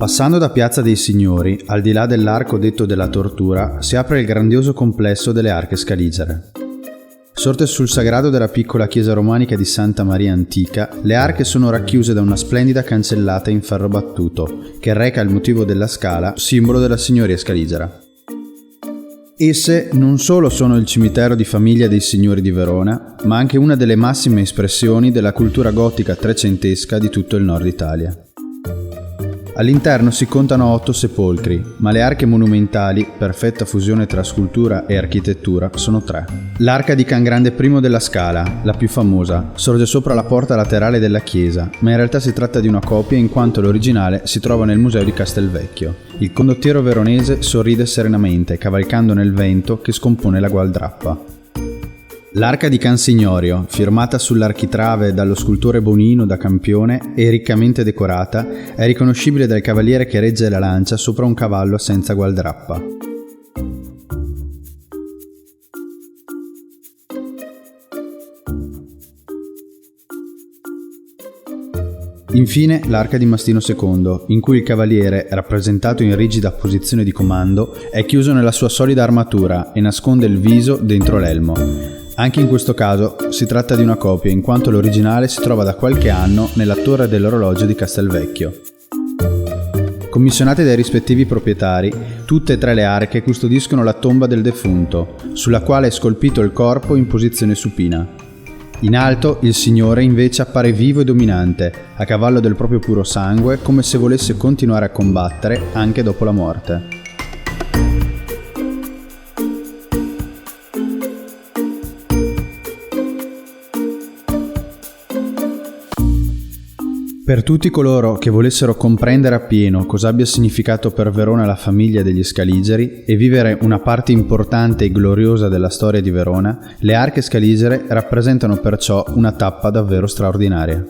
Passando da Piazza dei Signori, al di là dell'arco detto della Tortura, si apre il grandioso complesso delle Arche Scaligere. Sorte sul sagrado della piccola chiesa romanica di Santa Maria Antica, le arche sono racchiuse da una splendida cancellata in ferro battuto, che reca il motivo della scala, simbolo della signoria scaligera. Esse non solo sono il cimitero di famiglia dei signori di Verona, ma anche una delle massime espressioni della cultura gotica trecentesca di tutto il nord Italia. All'interno si contano 8 sepolcri, ma le arche monumentali, perfetta fusione tra scultura e architettura, sono 3. L'arca di Can Grande I della Scala, la più famosa, sorge sopra la porta laterale della chiesa, ma in realtà si tratta di una copia in quanto l'originale si trova nel museo di Castelvecchio. Il condottiero veronese sorride serenamente, cavalcando nel vento che scompone la gualdrappa. L'arca di Can Signorio, firmata sull'architrave dallo scultore Bonino da Campione e riccamente decorata, è riconoscibile dal cavaliere che regge la lancia sopra un cavallo senza gualdrappa. Infine l'arca di Mastino II, in cui il cavaliere, rappresentato in rigida posizione di comando, è chiuso nella sua solida armatura e nasconde il viso dentro l'elmo. Anche in questo caso si tratta di una copia, in quanto l'originale si trova da qualche anno nella torre dell'orologio di Castelvecchio. Commissionate dai rispettivi proprietari, tutte e 3 le arche custodiscono la tomba del defunto, sulla quale è scolpito il corpo in posizione supina. In alto il Signore invece appare vivo e dominante, a cavallo del proprio puro sangue, come se volesse continuare a combattere anche dopo la morte. Per tutti coloro che volessero comprendere appieno cosa abbia significato per Verona la famiglia degli Scaligeri e vivere una parte importante e gloriosa della storia di Verona, le Arche Scaligere rappresentano perciò una tappa davvero straordinaria.